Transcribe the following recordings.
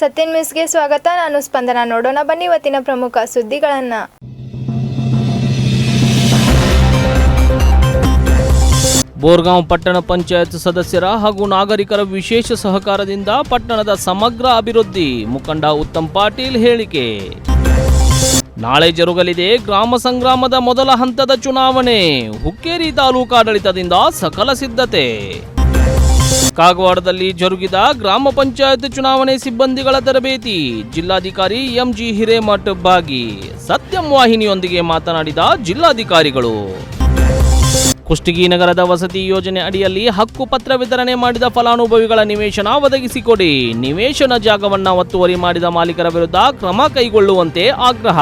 ಸತ್ಯನ್ ನ್ಯೂಸ್ಗೆ ಸ್ವಾಗತ. ನಾನು ಸ್ಪಂದನ. ನೋಡೋಣ ಬನ್ನಿ ಇವತ್ತಿನ ಪ್ರಮುಖ ಸುದ್ದಿಗಳನ್ನು. ಬೋರ್ಗಾಂವ್ ಪಟ್ಟಣ ಪಂಚಾಯತ್ ಸದಸ್ಯರ ಹಾಗೂ ನಾಗರಿಕರ ವಿಶೇಷ ಸಹಕಾರದಿಂದ ಪಟ್ಟಣದ ಸಮಗ್ರ ಅಭಿವೃದ್ಧಿ, ಮುಖಂಡ ಉತ್ತಮ್ ಪಾಟೀಲ್ ಹೇಳಿಕೆ. ನಾಳೆ ಜರುಗಲಿದೆ ಗ್ರಾಮ ಸಂಗ್ರಾಮದ ಮೊದಲ ಹಂತದ ಚುನಾವಣೆ, ಹುಕ್ಕೇರಿ ತಾಲೂಕಾಡಳಿತದಿಂದ ಸಕಲ ಸಿದ್ಧತೆ. ಕಾಗವಾಡದಲ್ಲಿ ಜರುಗಿದ ಗ್ರಾಮ ಪಂಚಾಯತ್ ಚುನಾವಣೆ ಸಿಬ್ಬಂದಿಗಳ ತರಬೇತಿ, ಜಿಲ್ಲಾಧಿಕಾರಿ ಎಂಜಿ ಹಿರೇಮಠ್ ಭಾಗಿ. ಸತ್ಯಂ ವಾಹಿನಿಯೊಂದಿಗೆ ಮಾತನಾಡಿದ ಜಿಲ್ಲಾಧಿಕಾರಿಗಳು. ಕುಷ್ಟಗಿ ನಗರದ ವಸತಿ ಯೋಜನೆ ಅಡಿಯಲ್ಲಿ ಹಕ್ಕು ಪತ್ರ ವಿತರಣೆ ಮಾಡಿದ ಫಲಾನುಭವಿಗಳ ನಿವೇಶನ ಒದಗಿಸಿಕೊಡಿ, ನಿವೇಶನ ಜಾಗವನ್ನು ಒತ್ತುವರಿ ಮಾಡಿದ ಮಾಲೀಕರ ವಿರುದ್ಧ ಕ್ರಮ ಕೈಗೊಳ್ಳುವಂತೆ ಆಗ್ರಹ.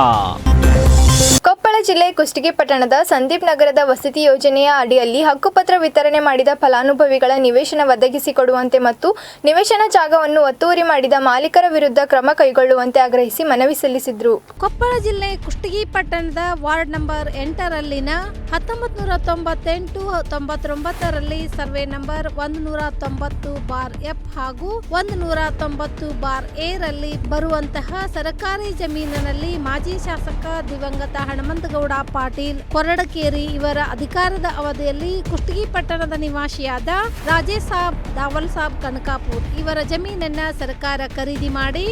ಕೊಪ್ಪಳ ಜಿಲ್ಲೆ ಕುಷ್ಟಗಿ ಪಟ್ಟಣದ ಸಂದೀಪ್ ನಗರದ ವಸತಿ ಯೋಜನೆಯ ಅಡಿಯಲ್ಲಿ ಹಕ್ಕುಪತ್ರ ವಿತರಣೆ ಮಾಡಿದ ಫಲಾನುಭವಿಗಳ ನಿವೇಶನ ಒದಗಿಸಿಕೊಡುವಂತೆ ಮತ್ತು ನಿವೇಶನ ಜಾಗವನ್ನು ಒತ್ತುವರಿ ಮಾಡಿದ ಮಾಲೀಕರ ವಿರುದ್ಧ ಕ್ರಮ ಕೈಗೊಳ್ಳುವಂತೆ ಆಗ್ರಹಿಸಿ ಮನವಿ ಸಲ್ಲಿಸಿದರು. ಕೊಪ್ಪಳ ಜಿಲ್ಲೆ ಕುಷ್ಟಗಿ ಪಟ್ಟಣದ ವಾರ್ಡ್ ನಂಬರ್ 8ರಲ್ಲಿನ 1998-99ರಲ್ಲಿ ಸರ್ವೆ ನಂಬರ್ 190/F ಹಾಗೂ 190/A ರಲ್ಲಿ ಬರುವಂತಹ ಸರ್ಕಾರಿ ಜಮೀನಿನಲ್ಲಿ ಮಾಜಿ ಶಾಸಕ ದಿವಂಗತ ಹನುಮಂತಗೌಡ ಪಾಟೀಲ್ ಕೊರಡಕೇರಿ ಇವರ ಅಧಿಕಾರದ ಅವಧಿಯಲ್ಲಿ ಕುಷ್ಟಗಿ ಪಟ್ಟಣದ ನಿವಾಸಿಯಾದ ರಾಜೇಶ್ ಸಾಬ್ ದಾವಲ್ ಸಾಬ್ ಕನಕಾಪುರ್ ಇವರ ಜಮೀನನ್ನ ಸರ್ಕಾರ ಖರೀದಿ ಮಾಡಿ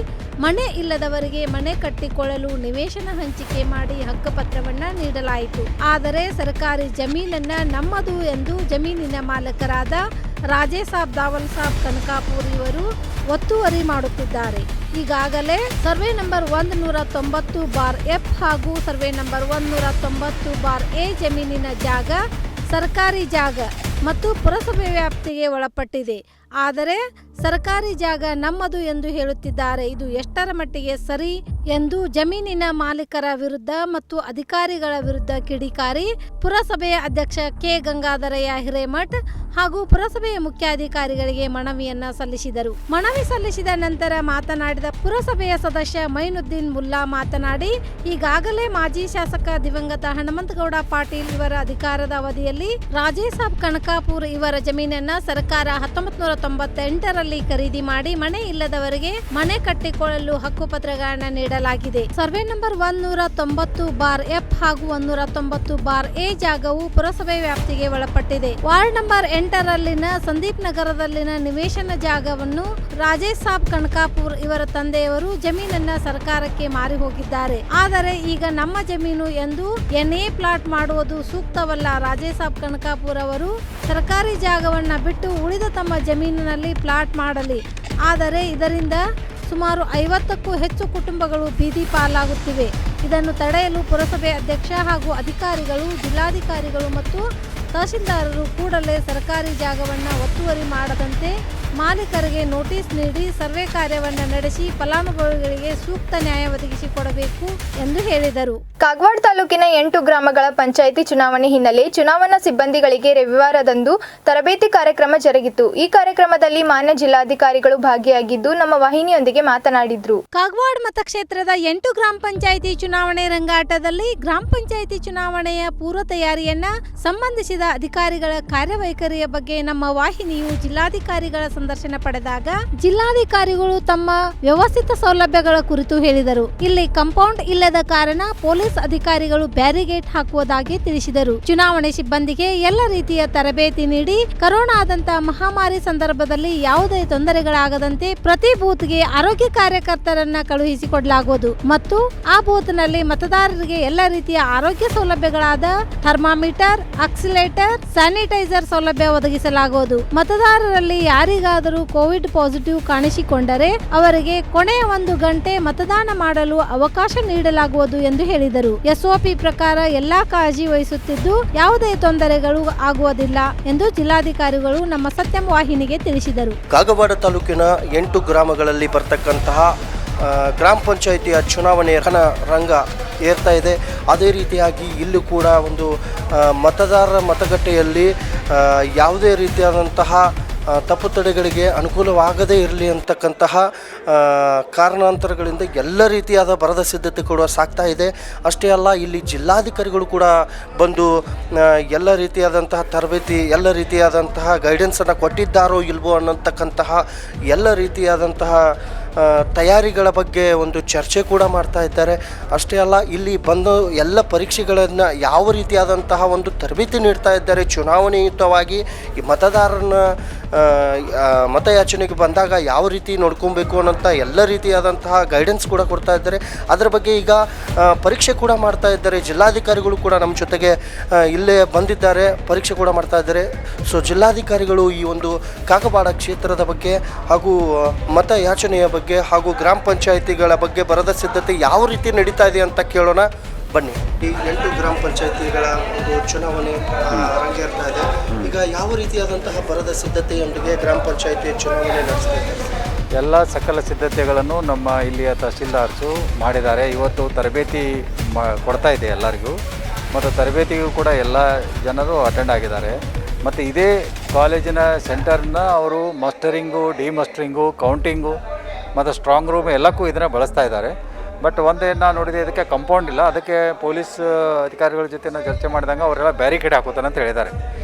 ಮನೆ ಇಲ್ಲದವರಿಗೆ ಮನೆ ಕಟ್ಟಿಕೊಳ್ಳಲು ನಿವೇಶನ ಹಂಚಿಕೆ ಮಾಡಿ ಹಕ್ಕುಪತ್ರವನ್ನ ನೀಡಲಾಯಿತು. ಆದರೆ ಸರ್ಕಾರಿ ಜಮೀನನ್ನ ನಮ್ಮದು ಎಂದು ಜಮೀನಿನ ಮಾಲಕರಾದ ರಾಜೇಶ್ ಸಾಬ್ ದಾವಲ್ ಸಾಬ್ ಕನಕಾಪುರ್ ಇವರು ಒತ್ತುವರಿ ಮಾಡುತ್ತಿದ್ದಾರೆ. ಈಗಾಗಲೇ ಸರ್ವೆ ನಂಬರ್ 190/F ಹಾಗೂ ಸರ್ವೆ ನಂಬರ್ 190/A ಜಮೀನಿನ ಜಾಗ ಸರ್ಕಾರಿ ಜಾಗ ಮತ್ತು ಪುರಸಭೆ ವ್ಯಾಪ್ತಿಗೆ ಒಳಪಟ್ಟಿದೆ. ಆದರೆ ಸರ್ಕಾರಿ ಜಾಗ ನಮ್ಮದು ಎಂದು ಹೇಳುತ್ತಿದ್ದಾರೆ. ಇದು ಎಷ್ಟರ ಮಟ್ಟಿಗೆ ಸರಿ ಎಂದು ಜಮೀನಿನ ಮಾಲೀಕರ ವಿರುದ್ಧ ಮತ್ತು ಅಧಿಕಾರಿಗಳ ವಿರುದ್ಧ ಕಿಡಿಕಾರಿ ಪುರಸಭೆಯ ಅಧ್ಯಕ್ಷ ಕೆ ಗಂಗಾಧರಯ್ಯ ಹಿರೇಮಠ್ ಹಾಗೂ ಪುರಸಭೆಯ ಮುಖ್ಯಾಧಿಕಾರಿಗಳಿಗೆ ಮನವಿಯನ್ನ ಸಲ್ಲಿಸಿದರು. ಮನವಿ ಸಲ್ಲಿಸಿದ ನಂತರ ಮಾತನಾಡಿದ ಪುರಸಭೆಯ ಸದಸ್ಯ ಮೈನುದ್ದೀನ್ ಮುಲ್ಲಾ ಮಾತನಾಡಿ, ಈಗಾಗಲೇ ಮಾಜಿ ಶಾಸಕ ದಿವಂಗತ ಹನುಮಂತಗೌಡ ಪಾಟೀಲ್ ಇವರ ಅಧಿಕಾರದ ಅವಧಿಯಲ್ಲಿ ರಾಜೇಶ್ ಸಾಬ್ ಕನಕಾಪುರ್ ಇವರ ಜಮೀನನ್ನ ಸರ್ಕಾರ 1998ರಲ್ಲಿ ಖರೀದಿ ಮಾಡಿ ಮನೆ ಇಲ್ಲದವರಿಗೆ ಮನೆ ಕಟ್ಟಿಕೊಳ್ಳಲು ಹಕ್ಕುಪತ್ರಗಳನ್ನ ನೀಡಲಾಗಿದೆ. ಸರ್ವೆ ನಂಬರ್ 190/F ಹಾಗೂ 190/A ಜಾಗವು ಪುರಸಭೆ ವ್ಯಾಪ್ತಿಗೆ ಒಳಪಟ್ಟಿದೆ. ವಾರ್ಡ್ ನಂಬರ್ 8ರಲ್ಲಿನ ಸಂದೀಪ್ ನಗರದಲ್ಲಿನ ನಿವೇಶನ ಜಾಗವನ್ನು ರಾಜೇಶ್ ಸಾಬ್ ಕನಕಾಪುರ್ ಇವರ ತಂದೆಯವರು ಜಮೀನನ್ನ ಸರ್ಕಾರಕ್ಕೆ ಮಾರಿ ಹೋಗಿದ್ದಾರೆ. ಆದರೆ ಈಗ ನಮ್ಮ ಜಮೀನು ಎಂದು NA ಪ್ಲಾಟ್ ಮಾಡುವುದು ಸೂಕ್ತವಲ್ಲ. ರಾಜೇಶ್ ಸಾಬ್ ಕನಕಾಪುರ್ ಅವರು ಸರ್ಕಾರಿ ಜಾಗವನ್ನ ಬಿಟ್ಟು ಉಳಿದ ತಮ್ಮ ಜಮೀನಿನಲ್ಲಿ ಪ್ಲಾಟ್ ಮಾಡಲಿ. ಆದರೆ ಇದರಿಂದ ಸುಮಾರು 50ಕ್ಕೂ ಹೆಚ್ಚು ಕುಟುಂಬಗಳು ಬೀದಿ ಪಾಲಾಗುತ್ತಿವೆ. ಇದನ್ನು ತಡೆಯಲು ಪುರಸಭೆ ಅಧ್ಯಕ್ಷ ಹಾಗೂ ಅಧಿಕಾರಿಗಳು, ಜಿಲ್ಲಾಧಿಕಾರಿಗಳು ಮತ್ತು ತಹಶೀಲ್ದಾರರು ಕೂಡಲೇ ಸರ್ಕಾರಿ ಜಾಗವನ್ನು ಒತ್ತುವರಿ ಮಾಡದಂತೆ ಮಾಲೀಕರಿಗೆ ನೋಟಿಸ್ ನೀಡಿ ಸರ್ವೆ ಕಾರ್ಯವನ್ನು ನಡೆಸಿ ಫಲಾನುಭವಿಗಳಿಗೆ ಸೂಕ್ತ ನ್ಯಾಯ ಒದಗಿಸಿಕೊಡಬೇಕು ಎಂದು ಹೇಳಿದರು. ಕಾಗವಾಡ ತಾಲೂಕಿನ 8 ಗ್ರಾಮಗಳ ಪಂಚಾಯಿತಿ ಚುನಾವಣೆ ಹಿನ್ನೆಲೆ ಚುನಾವಣಾ ಸಿಬ್ಬಂದಿಗಳಿಗೆ ರವಿವಾರದಂದು ತರಬೇತಿ ಕಾರ್ಯಕ್ರಮ ಜರುಗಿತು. ಈ ಕಾರ್ಯಕ್ರಮದಲ್ಲಿ ಮಾನ್ಯ ಜಿಲ್ಲಾಧಿಕಾರಿಗಳು ಭಾಗಿಯಾಗಿದ್ದು ನಮ್ಮ ವಾಹಿನಿಯೊಂದಿಗೆ ಮಾತನಾಡಿದ್ರು. ಕಾಗವಾಡ ಮತಕ್ಷೇತ್ರದ 8 ಗ್ರಾಮ ಪಂಚಾಯಿತಿ ಚುನಾವಣೆ ರಂಗಾಟದಲ್ಲಿ ಗ್ರಾಮ ಪಂಚಾಯಿತಿ ಚುನಾವಣೆಯ ಪೂರ್ವ ತಯಾರಿಯನ್ನ ಸಂಬಂಧಿಸಿದ ಅಧಿಕಾರಿಗಳ ಕಾರ್ಯವೈಖರಿಯ ಬಗ್ಗೆ ನಮ್ಮ ವಾಹಿನಿಯು ಜಿಲ್ಲಾಧಿಕಾರಿಗಳ ಸಂದರ್ಶನ ಪಡೆದಾಗ ಜಿಲ್ಲಾಧಿಕಾರಿಗಳು ತಮ್ಮ ವ್ಯವಸ್ಥಿತ ಸೌಲಭ್ಯಗಳ ಕುರಿತು ಹೇಳಿದರು. ಇಲ್ಲಿ ಕಾಂಪೌಂಡ್ ಇಲ್ಲದ ಕಾರಣ ಪೊಲೀಸ್ ಅಧಿಕಾರಿಗಳು ಬ್ಯಾರಿಗೇಟ್ ಹಾಕುವುದಾಗಿ ತಿಳಿಸಿದರು. ಚುನಾವಣೆ ಸಿಬ್ಬಂದಿಗೆ ಎಲ್ಲ ರೀತಿಯ ತರಬೇತಿ ನೀಡಿ ಕೊರೋನಾದಂತಹ ಮಹಾಮಾರಿ ಸಂದರ್ಭದಲ್ಲಿ ಯಾವುದೇ ತೊಂದರೆಗಳಾಗದಂತೆ ಪ್ರತಿ ಬೂತ್ಗೆ ಆರೋಗ್ಯ ಕಾರ್ಯಕರ್ತರನ್ನ ಕಳುಹಿಸಿಕೊಡಲಾಗುವುದು ಮತ್ತು ಆ ಬೂತ್ನಲ್ಲಿ ಮತದಾರರಿಗೆ ಎಲ್ಲ ರೀತಿಯ ಆರೋಗ್ಯ ಸೌಲಭ್ಯಗಳಾದ ಥರ್ಮಾಮೀಟರ್, ಆಕ್ಸಿಲೇಟರ್, ಸ್ಯಾನಿಟೈಸರ್ ಸೌಲಭ್ಯ ಒದಗಿಸಲಾಗುವುದು. ಮತದಾರರಲ್ಲಿ ಯಾರಿಗಾದರೂ ಕೋವಿಡ್ ಪಾಸಿಟಿವ್ ಕಾಣಿಸಿಕೊಂಡರೆ ಅವರಿಗೆ ಕೊನೆಯ 1 ಗಂಟೆ ಮತದಾನ ಮಾಡಲು ಅವಕಾಶ ನೀಡಲಾಗುವುದು ಎಂದು ಹೇಳಿದರು. SOP ಪ್ರಕಾರ ಎಲ್ಲಾ ಕಾಳಜಿ ವಹಿಸುತ್ತಿದ್ದು ಯಾವುದೇ ತೊಂದರೆಗಳು ಆಗುವುದಿಲ್ಲ ಎಂದು ಜಿಲ್ಲಾಧಿಕಾರಿಗಳು ನಮ್ಮ ಸತ್ಯಂ ವಾಹಿನಿಗೆ ತಿಳಿಸಿದರು. ಕಾಗವಾಡ ತಾಲೂಕಿನ 8 ಗ್ರಾಮಗಳಲ್ಲಿ ಬರ್ತಕ್ಕಂತಹ ಗ್ರಾಮ ಪಂಚಾಯಿತಿಯ ಚುನಾವಣೆಯ ರಂಗ ಏರ್ತಾ ಇದೆ. ಅದೇ ರೀತಿಯಾಗಿ ಇಲ್ಲೂ ಕೂಡ ಒಂದು ಮತದಾರರ ಮತಗಟ್ಟೆಯಲ್ಲಿ ಯಾವುದೇ ರೀತಿಯಾದಂತಹ ತಪ್ಪು ತಡೆಗಳಿಗೆ ಅನುಕೂಲವಾಗದೇ ಇರಲಿ ಅಂತಕ್ಕಂತಹ ಕಾರಣಾಂತರಗಳಿಂದ ಎಲ್ಲ ರೀತಿಯಾದ ಬರದ ಸಿದ್ಧತೆ ಕೂಡ ಸಾಗ್ತಾ ಇದೆ. ಅಷ್ಟೇ ಅಲ್ಲ, ಇಲ್ಲಿ ಜಿಲ್ಲಾಧಿಕಾರಿಗಳು ಕೂಡ ಬಂದು ಎಲ್ಲ ರೀತಿಯಾದಂತಹ ತರಬೇತಿ, ಎಲ್ಲ ರೀತಿಯಾದಂತಹ ಗೈಡೆನ್ಸನ್ನು ಕೊಟ್ಟಿದ್ದಾರೋ ಇಲ್ವೋ ಅನ್ನತಕ್ಕಂತಹ ಎಲ್ಲ ರೀತಿಯಾದಂತಹ ತಯಾರಿಗಳ ಬಗ್ಗೆ ಒಂದು ಚರ್ಚೆ ಕೂಡ ಮಾಡ್ತಾ ಇದ್ದಾರೆ. ಅಷ್ಟೇ ಅಲ್ಲ, ಇಲ್ಲಿ ಬಂದು ಎಲ್ಲ ಪರೀಕ್ಷೆಗಳನ್ನು ಯಾವ ರೀತಿಯಾದಂತಹ ಒಂದು ತರಬೇತಿ ನೀಡ್ತಾ ಇದ್ದಾರೆ. ಚುನಾವಣೆಯುತವಾಗಿ ಈ ಮತದಾರನ ಮತಯಾಚನೆಗೆ ಬಂದಾಗ ಯಾವ ರೀತಿ ನೋಡ್ಕೊಬೇಕು ಅನ್ನೋಂಥ ಎಲ್ಲ ರೀತಿಯಾದಂತಹ ಗೈಡೆನ್ಸ್ ಕೂಡ ಕೊಡ್ತಾ ಇದ್ದಾರೆ. ಅದರ ಬಗ್ಗೆ ಈಗ ಪರೀಕ್ಷೆ ಕೂಡ ಮಾಡ್ತಾ ಇದ್ದಾರೆ. ಜಿಲ್ಲಾಧಿಕಾರಿಗಳು ಕೂಡ ನಮ್ಮ ಜೊತೆಗೆ ಇಲ್ಲೇ ಬಂದಿದ್ದಾರೆ, ಪರೀಕ್ಷೆ ಕೂಡ ಮಾಡ್ತಾ ಇದ್ದಾರೆ. ಸೊ ಜಿಲ್ಲಾಧಿಕಾರಿಗಳು ಈ ಒಂದು ಕಾಗವಾಡ ಕ್ಷೇತ್ರದ ಬಗ್ಗೆ ಹಾಗೂ ಮತಯಾಚನೆಯ ಬಗ್ಗೆ ಹಾಗೂ ಗ್ರಾಮ ಪಂಚಾಯಿತಿಗಳ ಬಗ್ಗೆ ಬರದ ಸಿದ್ಧತೆ ಯಾವ ರೀತಿ ನಡೀತಾ ಇದೆ ಅಂತ ಕೇಳೋಣ ಬನ್ನಿ. ಈ 8 ಗ್ರಾಮ ಪಂಚಾಯಿತಿಗಳ ಒಂದು ಚುನಾವಣೆ ರಂಗೇರ್ತಾ ಇದೆ. ಈಗ ಯಾವ ರೀತಿಯಾದಂತಹ ಬರದ ಸಿದ್ಧತೆಯೊಂದಿಗೆ ಗ್ರಾಮ ಪಂಚಾಯಿತಿ ಚುನಾವಣೆ ನಡೆಸ್ತಾ ಇದ್ದಾರೆ? ಎಲ್ಲ ಸಕಲ ಸಿದ್ಧತೆಗಳನ್ನು ನಮ್ಮ ಇಲ್ಲಿಯ ತಹಶೀಲ್ದಾರ್ಸು ಮಾಡಿದ್ದಾರೆ. ಇವತ್ತು ತರಬೇತಿ ಕೊಡ್ತಾ ಇದೆ ಎಲ್ಲರಿಗೂ, ಮತ್ತು ತರಬೇತಿಗೂ ಕೂಡ ಎಲ್ಲ ಜನರು ಅಟೆಂಡ್ ಆಗಿದ್ದಾರೆ. ಮತ್ತು ಇದೇ ಕಾಲೇಜಿನ ಸೆಂಟರ್ನ ಅವರು ಮಸ್ಟರಿಂಗು, ಡಿಮಸ್ಟರಿಂಗು, ಕೌಂಟಿಂಗು ಮತ್ತು ಸ್ಟ್ರಾಂಗ್ ರೂಮ್ ಎಲ್ಲಕ್ಕೂ ಇದನ್ನು ಬಳಸ್ತಾ ಇದ್ದಾರೆ. ಬಟ್ ಒಂದೇನು ನಾನು ನೋಡಿದೆ, ಇದಕ್ಕೆ ಕಂಪೌಂಡ್ ಇಲ್ಲ. ಅದಕ್ಕೆ ಪೊಲೀಸ್ ಅಧಿಕಾರಿಗಳ ಜೊತೆ ನಾವು ಚರ್ಚೆ ಮಾಡಿದಂಗೆ ಅವರೆಲ್ಲ ಬ್ಯಾರಿಕೇಡ್ ಹಾಕೋತಾನೆ ಅಂತ ಹೇಳಿದ್ದಾರೆ.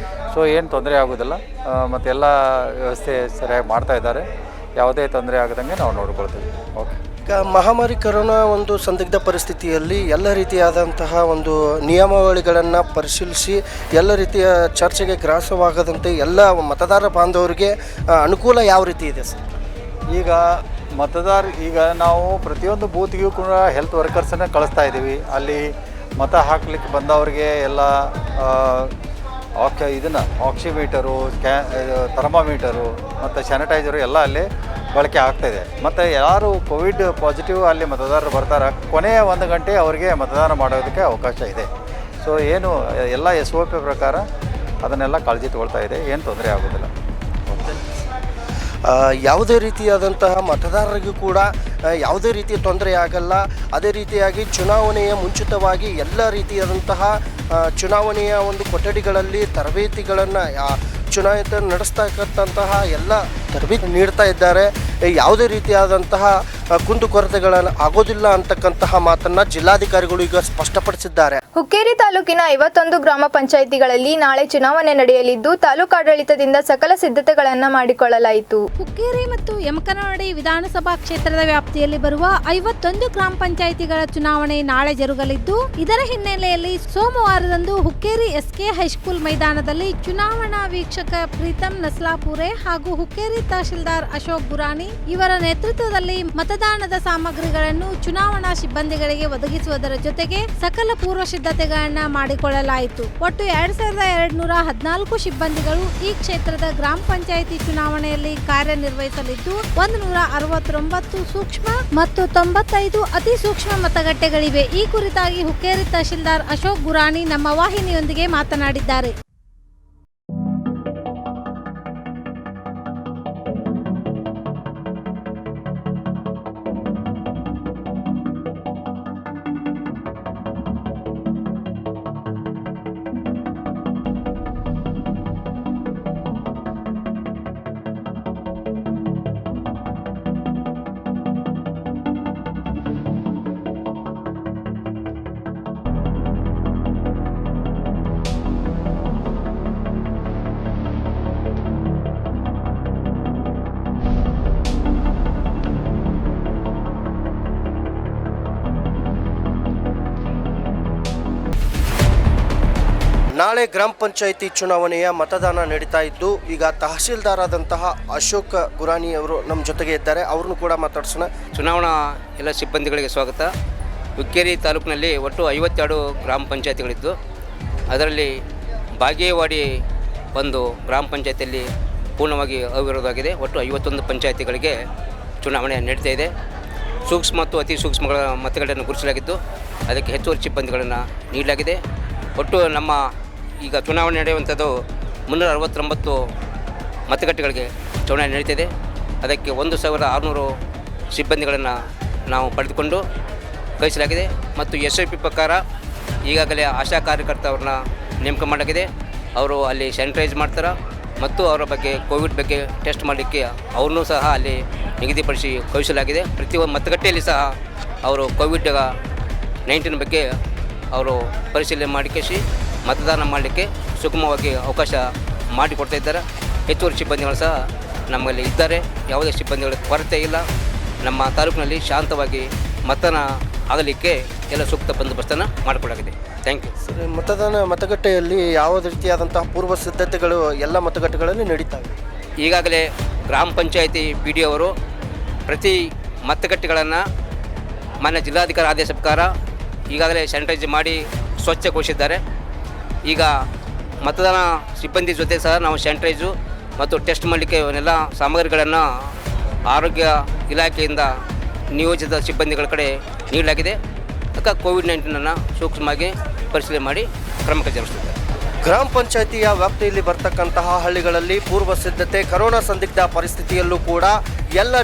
ಸೊ ಏನು ತೊಂದರೆ ಆಗೋದಿಲ್ಲ, ಮತ್ತು ಎಲ್ಲ ವ್ಯವಸ್ಥೆ ಸರಿಯಾಗಿ ಮಾಡ್ತಾ ಇದ್ದಾರೆ. ಯಾವುದೇ ತೊಂದರೆ ಆಗದಂಗೆ ನಾವು ನೋಡ್ಕೊಳ್ತೀವಿ. ಓಕೆ. ಈಗ ಮಹಾಮಾರಿ ಕೊರೋನಾ ಒಂದು ಸಂದಿಗ್ಧ ಪರಿಸ್ಥಿತಿಯಲ್ಲಿ ಎಲ್ಲ ರೀತಿಯಾದಂತಹ ಒಂದು ನಿಯಮಾವಳಿಗಳನ್ನು ಪರಿಶೀಲಿಸಿ ಎಲ್ಲ ರೀತಿಯ ಚರ್ಚೆಗೆ ಗ್ರಾಸವಾಗದಂತೆ ಎಲ್ಲ ಮತದಾರ ಬಾಂಧವರಿಗೆ ಅನುಕೂಲ ಯಾವ ರೀತಿ ಇದೆ ಸರ್? ಈಗ ನಾವು ಪ್ರತಿಯೊಂದು ಬೂತ್ಗೂ ಕೂಡ ಹೆಲ್ತ್ ವರ್ಕರ್ಸನ್ನು ಕಳಿಸ್ತಾ ಇದ್ದೀವಿ. ಅಲ್ಲಿ ಮತ ಹಾಕಲಿಕ್ಕೆ ಬಂದವರಿಗೆ ಎಲ್ಲ ಆಕ್ಸಿಮೀಟರು, ಥರ್ಮಾಮೀಟರು ಮತ್ತು ಸ್ಯಾನಿಟೈಸರು ಎಲ್ಲ ಅಲ್ಲಿ ಬಳಕೆ ಆಗ್ತಾಯಿದೆ. ಮತ್ತು ಯಾರು ಕೋವಿಡ್ ಪಾಸಿಟಿವ್ ಅಲ್ಲಿ ಮತದಾರರು ಬರ್ತಾರೆ, ಕೊನೆಯ 1 ಗಂಟೆ ಅವರಿಗೆ ಮತದಾನ ಮಾಡೋದಕ್ಕೆ ಅವಕಾಶ ಇದೆ. ಸೊ ಏನು ಎಲ್ಲ SOP ಪ್ರಕಾರ ಅದನ್ನೆಲ್ಲ ಕಾಳಜಿ ತಗೊಳ್ತಾ ಇದೆ. ಏನು ತೊಂದರೆ ಆಗೋದಿಲ್ಲ. ಯಾವುದೇ ರೀತಿಯಾದಂತಹ ಮತದಾರರಿಗೂ ಕೂಡ ಯಾವುದೇ ರೀತಿಯ ತೊಂದರೆ ಆಗಲ್ಲ. ಅದೇ ರೀತಿಯಾಗಿ ಚುನಾವಣೆಯ ಮುಂಚಿತವಾಗಿ ಎಲ್ಲ ರೀತಿಯಾದಂತಹ ಚುನಾವಣೆಯ ಒಂದು ಕೊಠಡಿಗಳಲ್ಲಿ ತರಬೇತಿಗಳನ್ನು ಚುನಾಯಿತ ನಡೆಸ್ತಕ್ಕಂತಹ ಎಲ್ಲ ತರಬೇತಿ ನೀಡ್ತಾ ಇದ್ದಾರೆ. ಯಾವುದೇ ರೀತಿಯಾದಂತಹ ಕುಂದುಕೊರತೆಗಳನ್ನು ಆಗೋದಿಲ್ಲ ಅಂತಕ್ಕಂತಹ ಮಾತನ್ನು ಜಿಲ್ಲಾಧಿಕಾರಿಗಳು ಈಗ ಸ್ಪಷ್ಟಪಡಿಸಿದ್ದಾರೆ. ಹುಕ್ಕೇರಿ ತಾಲೂಕಿನ 51 ಗ್ರಾಮ ಪಂಚಾಯಿತಿಗಳಲ್ಲಿ ನಾಳೆ ಚುನಾವಣೆ ನಡೆಯಲಿದ್ದು ತಾಲೂಕಾಡಳಿತದಿಂದ ಸಕಲ ಸಿದ್ಧತೆಗಳನ್ನು ಮಾಡಿಕೊಳ್ಳಲಾಯಿತು. ಹುಕ್ಕೇರಿ ಮತ್ತು ಯಮಕನಮರಡಿ ವಿಧಾನಸಭಾ ಕ್ಷೇತ್ರದ ವ್ಯಾಪ್ತಿಯಲ್ಲಿ ಬರುವ 51 ಗ್ರಾಮ ಪಂಚಾಯಿತಿಗಳ ಚುನಾವಣೆ ನಾಳೆ ಜರುಗಲಿದ್ದು, ಇದರ ಹಿನ್ನೆಲೆಯಲ್ಲಿ ಸೋಮವಾರದಂದು ಹುಕ್ಕೇರಿ SK ಹೈಸ್ಕೂಲ್ ಮೈದಾನದಲ್ಲಿ ಚುನಾವಣಾ ವೀಕ್ಷಕ ಪ್ರೀತಂ ನಸ್ಲಾಪುರೆ ಹಾಗೂ ಹುಕ್ಕೇರಿ ತಹಶೀಲ್ದಾರ್ ಅಶೋಕ್ ಗುರಾನಿ ಇವರ ನೇತೃತ್ವದಲ್ಲಿ ಮತದಾನದ ಸಾಮಗ್ರಿಗಳನ್ನು ಚುನಾವಣಾ ಸಿಬ್ಬಂದಿಗಳಿಗೆ ಒದಗಿಸುವುದರ ಜೊತೆಗೆ ಸಕಲ ಪೂರ್ವ ಸಿದ್ಧತೆಗಳನ್ನ ಮಾಡಿಕೊಳ್ಳಲಾಯಿತು. ಒಟ್ಟು 2214 ಸಿಬ್ಬಂದಿಗಳು ಈ ಕ್ಷೇತ್ರದ ಗ್ರಾಮ ಪಂಚಾಯಿತಿ ಚುನಾವಣೆಯಲ್ಲಿ ಕಾರ್ಯನಿರ್ವಹಿಸಲಿದ್ದು 169 ಸೂಕ್ಷ್ಮ ಮತ್ತು 95 ಅತಿ ಸೂಕ್ಷ್ಮ ಮತಗಟ್ಟೆಗಳಿವೆ. ಈ ಕುರಿತಾಗಿ ಹುಕ್ಕೇರಿ ತಹಶೀಲ್ದಾರ್ ಅಶೋಕ್ ಗುರಾನಿ ನಮ್ಮ ವಾಹಿನಿಯೊಂದಿಗೆ ಮಾತನಾಡಿದ್ದಾರೆ. ನಾಳೆ ಗ್ರಾಮ ಪಂಚಾಯಿತಿ ಚುನಾವಣೆಯ ಮತದಾನ ನಡೀತಾ ಇದ್ದು, ಈಗ ತಹಶೀಲ್ದಾರ್ ಆದಂತಹ ಅಶೋಕ್ ಗುರಾನಿ ಅವರು ನಮ್ಮ ಜೊತೆಗೆ ಇದ್ದಾರೆ. ಅವ್ರನ್ನೂ ಕೂಡ ಮಾತಾಡ್ಸೋಣ. ಚುನಾವಣಾ ಎಲ್ಲ ಸಿಬ್ಬಂದಿಗಳಿಗೆ ಸ್ವಾಗತ. ಹುಕ್ಕೇರಿ ತಾಲೂಕಿನಲ್ಲಿ ಒಟ್ಟು 52 ಗ್ರಾಮ ಪಂಚಾಯತಿಗಳಿದ್ದು, ಅದರಲ್ಲಿ ಬಾಗೇವಾಡಿ ಒಂದು ಗ್ರಾಮ ಪಂಚಾಯತಿಯಲ್ಲಿ ಪೂರ್ಣವಾಗಿ ಅವಿರೋಧವಾಗಿದೆ. ಒಟ್ಟು 51 ಪಂಚಾಯತಿಗಳಿಗೆ ಚುನಾವಣೆ ನಡೀತಾ ಇದೆ. ಸೂಕ್ಷ್ಮ ಮತ್ತು ಅತಿ ಸೂಕ್ಷ್ಮಗಳ ಮತಗಳನ್ನು ಗುರುತಿಸಲಾಗಿದ್ದು, ಅದಕ್ಕೆ ಹೆಚ್ಚುವರಿ ಸಿಬ್ಬಂದಿಗಳನ್ನು ನೀಡಲಾಗಿದೆ. ಒಟ್ಟು ನಮ್ಮ ಈಗ ಚುನಾವಣೆ ನಡೆಯುವಂಥದ್ದು 369 ಮತಗಟ್ಟೆಗಳಿಗೆ ಚುನಾವಣೆ ನಡೀತಿದೆ. ಅದಕ್ಕೆ 1600 ಸಿಬ್ಬಂದಿಗಳನ್ನು ನಾವು ಪಡೆದುಕೊಂಡು ಕಳಿಸಲಾಗಿದೆ. ಮತ್ತು SOP ಪ್ರಕಾರ ಈಗಾಗಲೇ ಆಶಾ ಕಾರ್ಯಕರ್ತರನ್ನ ನೇಮಕ ಮಾಡಲಾಗಿದೆ. ಅವರು ಅಲ್ಲಿ ಸ್ಯಾನಿಟೈಸ್ ಮಾಡ್ತಾರೆ ಮತ್ತು ಅವರ ಬಗ್ಗೆ ಕೋವಿಡ್ ಬಗ್ಗೆ ಟೆಸ್ಟ್ ಮಾಡಲಿಕ್ಕೆ ಅವ್ರನ್ನೂ ಸಹ ಅಲ್ಲಿ ನಿಗದಿಪಡಿಸಿ ಕಳಿಸಲಾಗಿದೆ. ಪ್ರತಿಯೊಂದು ಮತಗಟ್ಟೆಯಲ್ಲಿ ಸಹ ಅವರು ಕೋವಿಡ್-19 ಬಗ್ಗೆ ಅವರು ಪರಿಶೀಲನೆ ಮಾಡಿಕೆಸಿ ಮತದಾನ ಮಾಡಲಿಕ್ಕೆ ಸುಗಮವಾಗಿ ಅವಕಾಶ ಮಾಡಿಕೊಡ್ತಾ ಇದ್ದಾರೆ. ಹೆಚ್ಚುವರಿ ಸಿಬ್ಬಂದಿಗಳು ಸಹ ನಮ್ಮಲ್ಲಿ ಇದ್ದಾರೆ. ಯಾವುದೇ ಸಿಬ್ಬಂದಿಗಳ ಕೊರತೆ ಇಲ್ಲ. ನಮ್ಮ ತಾಲೂಕಿನಲ್ಲಿ ಶಾಂತವಾಗಿ ಮತದಾನ ಆಗಲಿಕ್ಕೆ ಎಲ್ಲ ಸೂಕ್ತ ಬಂದೋಬಸ್ತನ್ನು ಮಾಡಿಕೊಡಲಾಗಿದೆ. Thank you. ಸರಿ, ಮತಗಟ್ಟೆಯಲ್ಲಿ ಯಾವ ರೀತಿಯಾದಂತಹ ಪೂರ್ವ ಸಿದ್ಧತೆಗಳು ಎಲ್ಲ ಮತಗಟ್ಟೆಗಳಲ್ಲಿ ನಡೀತಾವೆ? ಈಗಾಗಲೇ ಗ್ರಾಮ ಪಂಚಾಯಿತಿ ಪಿ ಡಿ ಅವರು ಪ್ರತಿ ಮತಗಟ್ಟೆಗಳನ್ನು ಮಾನ್ಯ ಜಿಲ್ಲಾಧಿಕಾರಿ ಆದೇಶ ಪ್ರಕಾರ ಈಗಾಗಲೇ ಸ್ಯಾನಿಟೈಸ್ ಮಾಡಿ ಸ್ವಚ್ಛಗೊಳಿಸಿದ್ದಾರೆ. ಈಗ ಮತದಾನ ಸಿಬ್ಬಂದಿ ಜೊತೆ ಸಹ ನಾವು ಸ್ಯಾನಿಟೈಸು ಮತ್ತು ಟೆಸ್ಟ್ ಮಾಡಲಿಕ್ಕೆ ಇವನ್ನೆಲ್ಲ ಸಾಮಗ್ರಿಗಳನ್ನು ಆರೋಗ್ಯ ಇಲಾಖೆಯಿಂದ ನಿಯೋಜಿತ ಸಿಬ್ಬಂದಿಗಳ ಕಡೆ ನೀಡಲಾಗಿದೆ. ಅದಕ್ಕೆ ಕೋವಿಡ್-19 ಸೂಕ್ಷ್ಮವಾಗಿ ಪರಿಶೀಲನೆ ಮಾಡಿ ಕ್ರಮ ಕೈಗೊಳ್ಳುತ್ತಿದ್ದಾರೆ. ಗ್ರಾಮ ಪಂಚಾಯಿತಿಯ ವ್ಯಾಪ್ತಿಯಲ್ಲಿ ಬರ್ತಕ್ಕಂತಹ ಹಳ್ಳಿಗಳಲ್ಲಿ ಪೂರ್ವ ಸಿದ್ಧತೆ, ಕರೋನಾ ಸಂದಿಗ್ಧ ಪರಿಸ್ಥಿತಿಯಲ್ಲೂ ಕೂಡ ಎಲ್ಲ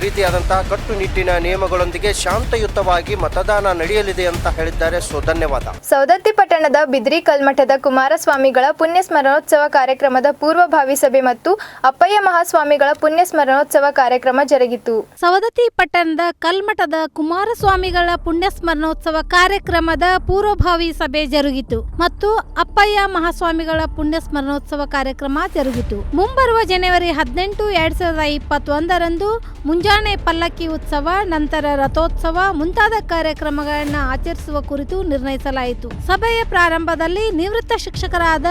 ರೀತಿಯಾದಂತಹ ಕಟ್ಟುನಿಟ್ಟಿನ ನಿಯಮಗಳೊಂದಿಗೆ ಶಾಂತಯುತವಾಗಿ ಮತದಾನ ನಡೆಯಲಿದೆ ಅಂತ ಹೇಳಿದ್ದಾರೆ. ಧನ್ಯವಾದ. ಸವದತ್ತಿ ಪಟ್ಟಣದ ಬಿದ್ರಿ ಕಲ್ಮಠದ ಕುಮಾರಸ್ವಾಮಿಗಳ ಪುಣ್ಯ ಸ್ಮರಣೋತ್ಸವ ಕಾರ್ಯಕ್ರಮದ ಪೂರ್ವಭಾವಿ ಸಭೆ ಮತ್ತು ಅಪ್ಪಯ್ಯ ಮಹಾಸ್ವಾಮಿಗಳ ಪುಣ್ಯ ಸ್ಮರಣೋತ್ಸವ ಕಾರ್ಯಕ್ರಮ ಜರುಗಿತು. ಸವದತ್ತಿ ಪಟ್ಟಣದ ಕಲ್ಮಠದ ಕುಮಾರಸ್ವಾಮಿಗಳ ಪುಣ್ಯ ಸ್ಮರಣೋತ್ಸವ ಕಾರ್ಯಕ್ರಮದ ಪೂರ್ವಭಾವಿ ಸಭೆ ಜರುಗಿತು ಮತ್ತು ಅಪ್ಪಯ್ಯ ಮಹಾಸ್ವಾಮಿಗಳ ಪುಣ್ಯ ಸ್ಮರಣೋತ್ಸವ ಕಾರ್ಯಕ್ರಮ ಜರುಗಿತು. ಮುಂಬರುವ ಜನವರಿ 18, 2021 ಮುಂಜಾನೆ ಪಲ್ಲಕ್ಕಿ ಉತ್ಸವ, ನಂತರ ರಥೋತ್ಸವ ಮುಂತಾದ ಕಾರ್ಯಕ್ರಮಗಳನ್ನು ಆಚರಿಸುವ ಕುರಿತು ನಿರ್ಣಯಿಸಲಾಯಿತು. ಸಭೆಯ ಪ್ರಾರಂಭದಲ್ಲಿ ನಿವೃತ್ತ ಶಿಕ್ಷಕರಾದ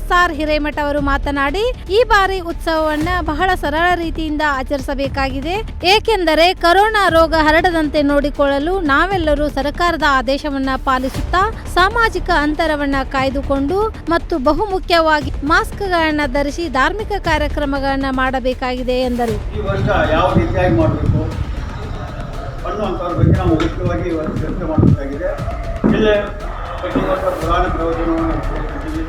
SR ಹಿರೇಮಠ ಅವರು ಮಾತನಾಡಿ, ಈ ಬಾರಿ ಉತ್ಸವವನ್ನು ಬಹಳ ಸರಳ ರೀತಿಯಿಂದ ಆಚರಿಸಬೇಕಾಗಿದೆ. ಏಕೆಂದರೆ ಕೊರೋನಾ ರೋಗ ಹರಡದಂತೆ ನೋಡಿಕೊಳ್ಳಲು ನಾವೆಲ್ಲರೂ ಸರ್ಕಾರದ ಆದೇಶವನ್ನ ಪಾಲಿಸುತ್ತಾ ಸಾಮಾಜಿಕ ಅಂತರವನ್ನ ಕಾಯ್ದುಕೊಂಡು ಮತ್ತು ಬಹುಮುಖ್ಯವಾಗಿ ಮಾಸ್ಕ್ಗಳನ್ನು ಧರಿಸಿ ಧಾರ್ಮಿಕ ಕಾರ್ಯಕ್ರಮಗಳನ್ನು ಮಾಡಬೇಕಾಗಿದೆ ಎಂದರು. ಈ ವರ್ಷ ಯಾವ ರೀತಿಯಾಗಿ ಮಾಡಬೇಕು ಅನ್ನುವಂಥವ್ರ ಬಗ್ಗೆ ನಾವು ಮುಖ್ಯವಾಗಿ ಚರ್ಚೆ ಮಾಡಬೇಕಾಗಿದೆ. ಜಿಲ್ಲೆ ಪ್ರತಿ ವರ್ಷ ಪ್ರಧಾನ ಪ್ರವಚನವನ್ನು ಕೊಡ್ತಿದ್ದೀವಿ,